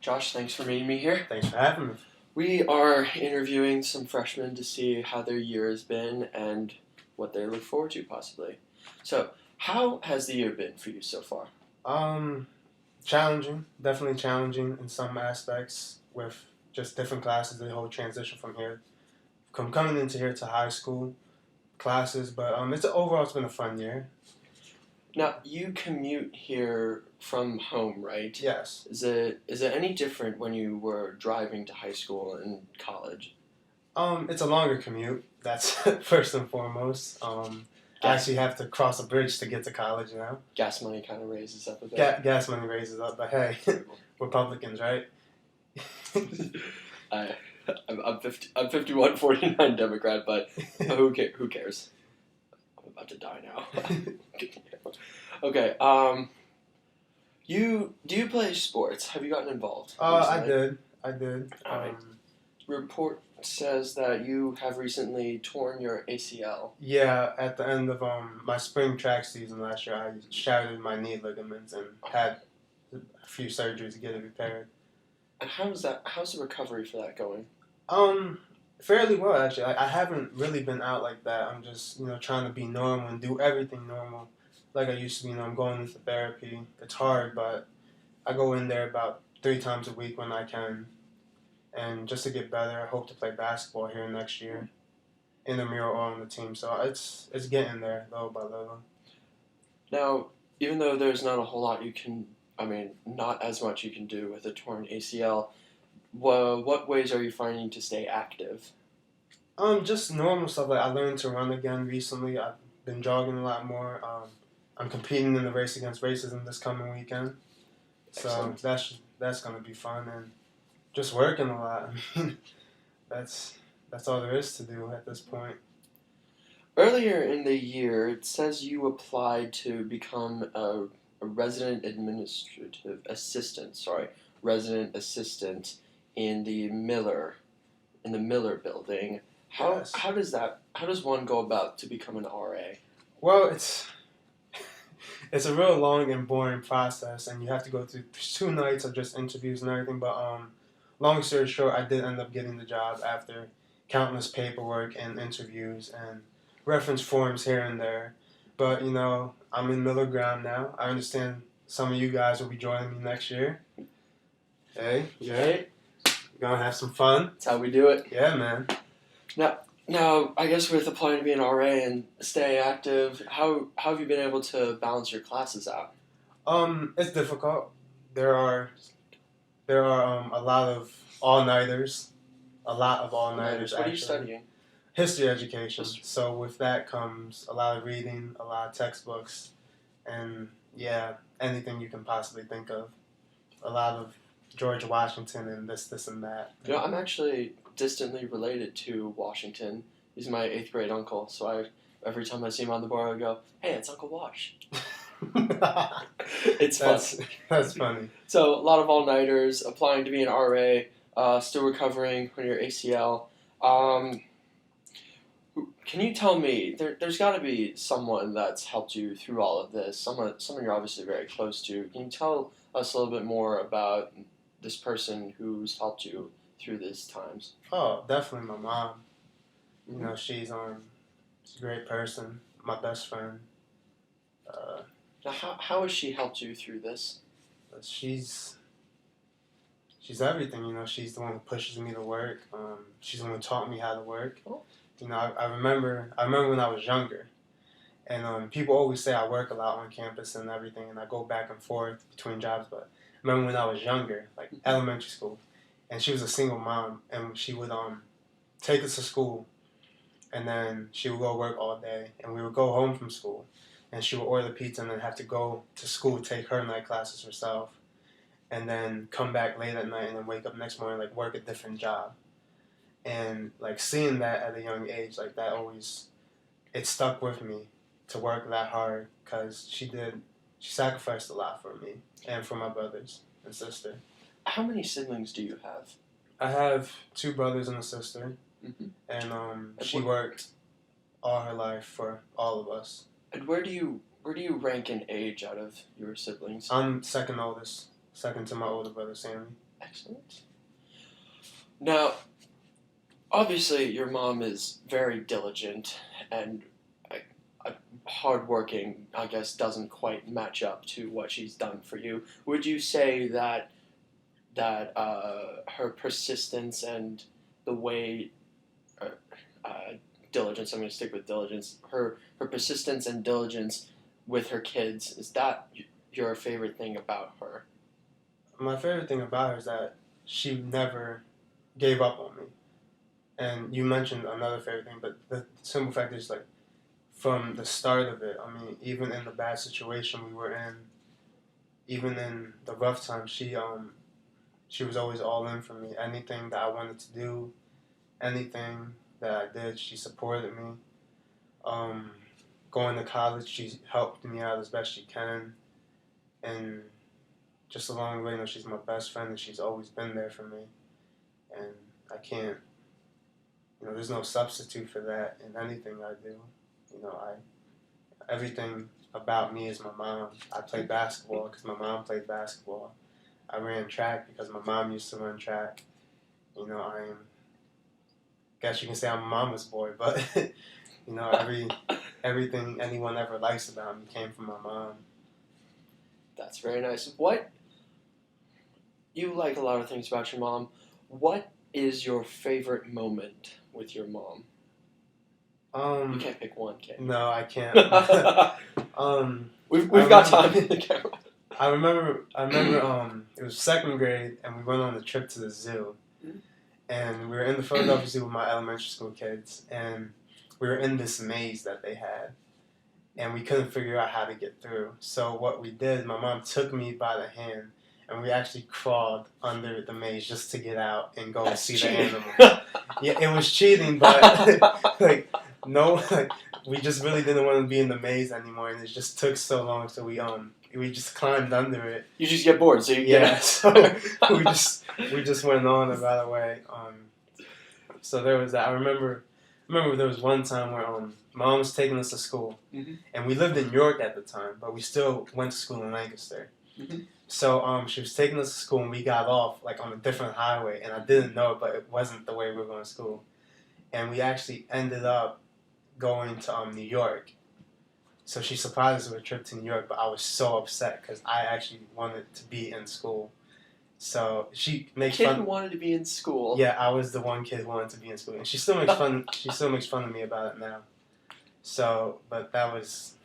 Josh, thanks for meeting me here. Thanks for having me. We are interviewing some freshmen to see how their year has been and what they look forward to, possibly. So, how has the year been for you so far? Challenging, definitely challenging in some aspects with just different classes, the whole transition from here, coming into here to high school classes, but overall it's been a fun year. Now, you commute here from home, right? Yes. Is it any different when you were driving to high school and college? It's a longer commute. That's first and foremost. I actually have to cross a bridge to get to college now. Gas money kind of raises up a bit. Gas money raises up, but hey, Republicans, right? I'm 51-49 Democrat, but who cares? I'm about to die now. Okay. Do you play sports? Have you gotten involved? I did. Report says that you have recently torn your ACL. Yeah, at the end of my spring track season last year, I shattered my knee ligaments and had a few surgeries to get it repaired. And how's the recovery for that going? Fairly well actually. I haven't really been out like that. I'm just trying to be normal and do everything normal, like I used to be. I'm going into therapy. It's hard, but I go in there about 3 times a week when I can. And just to get better, I hope to play basketball here next year, intramural or on the team. So it's getting there little by little. Now, even though there's not a whole lot not as much you can do with a torn ACL, what ways are you finding to stay active? Just normal stuff. Like I learned to run again recently. I've been jogging a lot more. I'm competing in the race against racism this coming weekend. So that's gonna be fun and just working a lot. I mean, that's all there is to do at this point. Earlier in the year, it says you applied to become a resident assistant in the Miller building. Yes. How does one go about to become an RA? Well, it's a real long and boring process, and you have to go through 2 nights of just interviews and everything. But long story short, I did end up getting the job after countless paperwork and interviews and reference forms here and there. But I'm in middle ground now. I understand some of you guys will be joining me next year. Hey, right? We're gonna have some fun. That's how we do it. Yeah, man. Now, I guess with applying to be an RA and stay active, how have you been able to balance your classes out? It's difficult. There are a lot of all-nighters. What Actually. are you studying? History education. So with that comes a lot of reading, a lot of textbooks, and anything you can possibly think of. A lot of George Washington and this and that. I'm actually distantly related to Washington. He's my 8th grade uncle, so every time I see him on the bar, I go, "Hey, it's Uncle Wash." It's fun. That's funny. So a lot of all-nighters, applying to be an RA, still recovering from your ACL. Can you tell me, there's got to be someone that's helped you through all of this, someone you're obviously very close to. Can you tell us a little bit more about this person who's helped you through these times? Oh, definitely my mom. She's a great person, my best friend. Now, how has she helped you through this? She's everything. She's the one who pushes me to work. She's the one who taught me how to work. Oh. I remember when I was younger, and people always say I work a lot on campus and everything, and I go back and forth between jobs. But I remember when I was younger, like elementary school, and she was a single mom, and she would take us to school, and then she would go work all day, and we would go home from school, and she would order pizza and then have to go to school, take her night classes herself, and then come back late at night and then wake up next morning, like work a different job. And like seeing that at a young age, like that it stuck with me to work that hard because she sacrificed a lot for me and for my brothers and sister. How many siblings do you have? I have 2 brothers and a sister, and she worked all her life for all of us. And where do you rank in age out of your siblings? I'm second oldest, second to my older brother Sammy. Excellent. Now, obviously, your mom is very diligent and hardworking. I guess doesn't quite match up to what she's done for you. Would you say that her persistence and the way diligence? I'm going to stick with diligence. Her persistence and diligence with her kids, is that your favorite thing about her? My favorite thing about her is that she never gave up on me. And you mentioned another favorite thing, but the simple fact is, like, from the start of it, I mean, even in the bad situation we were in, even in the rough times, she was always all in for me. Anything that I wanted to do, anything that I did, she supported me. Going to college, she helped me out as best she can. And just along the way, she's my best friend, and she's always been there for me. And I can't, there's no substitute for that in anything I do. Everything about me is my mom. I play basketball because my mom played basketball. I ran track because my mom used to run track. Guess you can say I'm a mama's boy, but everything anyone ever likes about me came from my mom. That's very nice. You like a lot of things about your mom. What is your favorite moment with your mom? You can't pick one, can you? No, I can't. We've got time in the camera. I remember it was second grade, and we went on a trip to the zoo. And we were in the Philadelphia Zoo with my elementary school kids, and we were in this maze that they had, and we couldn't figure out how to get through. So what we did, my mom took me by the hand, and we actually crawled under the maze just to get out and go and see the animals. Yeah, it was cheating, but we just really didn't want to be in the maze anymore, and it just took so long, so we just climbed under it. You just get bored, so you get out. So we just went on and got away. So there was that. I remember there was one time where Mom was taking us to school, and we lived in York at the time, but we still went to school in Lancaster. So she was taking us to school, and we got off on a different highway, and I didn't know it, but it wasn't the way we were going to school, and we actually ended up going to New York. So she surprised us with a trip to New York, but I was so upset because I actually wanted to be in school. So she makes fun. Kid wanted to be in school. Yeah, I was the one kid who wanted to be in school, and she still makes fun. She still makes fun of me about it now. So, but that was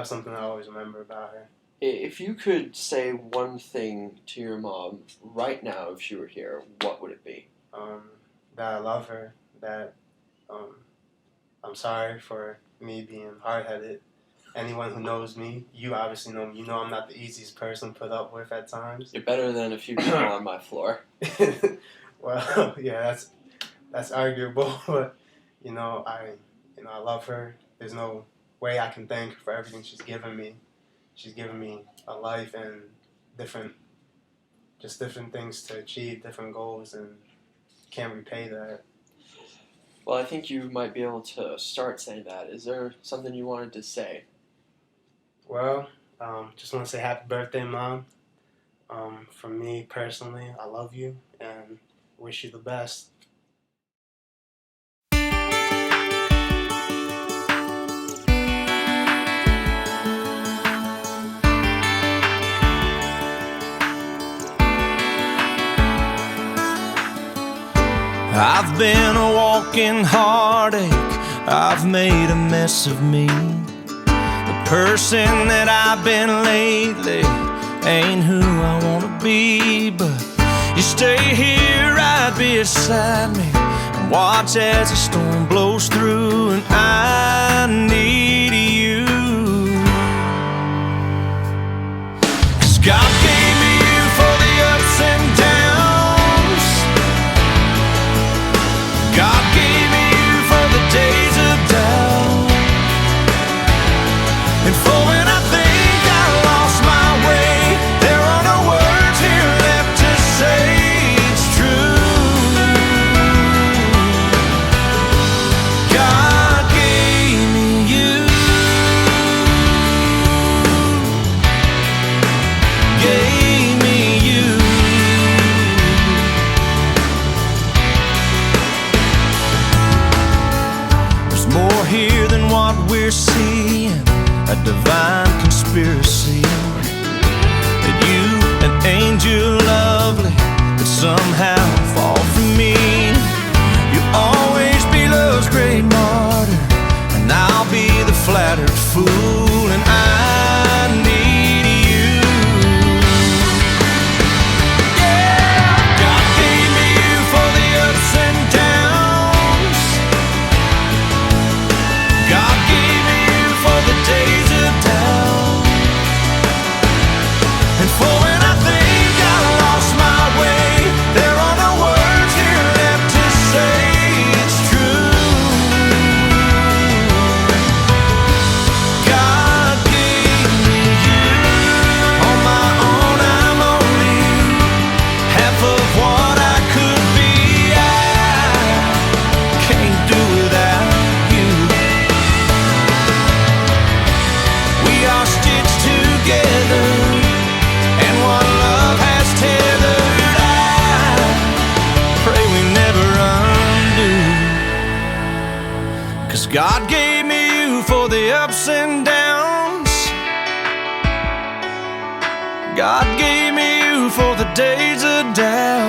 something I always remember about her. If you could say one thing to your mom right now, if she were here, what would it be? That I love her. That I'm sorry for me being hard-headed. Anyone who knows me, you obviously know me, I'm not the easiest person to put up with at times. You're better than a few people on my floor. Well, yeah, that's arguable, but I love her. There's no way I can thank her for everything she's given me. She's given me a life and different things to achieve, different goals, and can't repay that. Well, I think you might be able to start saying that. Is there something you wanted to say? Well, just want to say happy birthday, Mom. From me personally, I love you and wish you the best. I've been a walking heartache, I've made a mess of me. The person that I've been lately ain't who I wanna be. But you stay here right beside me and watch as the storm blows through, and I need you. 'Cause God gave me you for the ups and downs. God gave me you for the days of doubt, and for when I think I lost my way, there are no words here left to say it's true. God gave me you. God gave me you for the ups and downs. God gave me you for the days of doubt.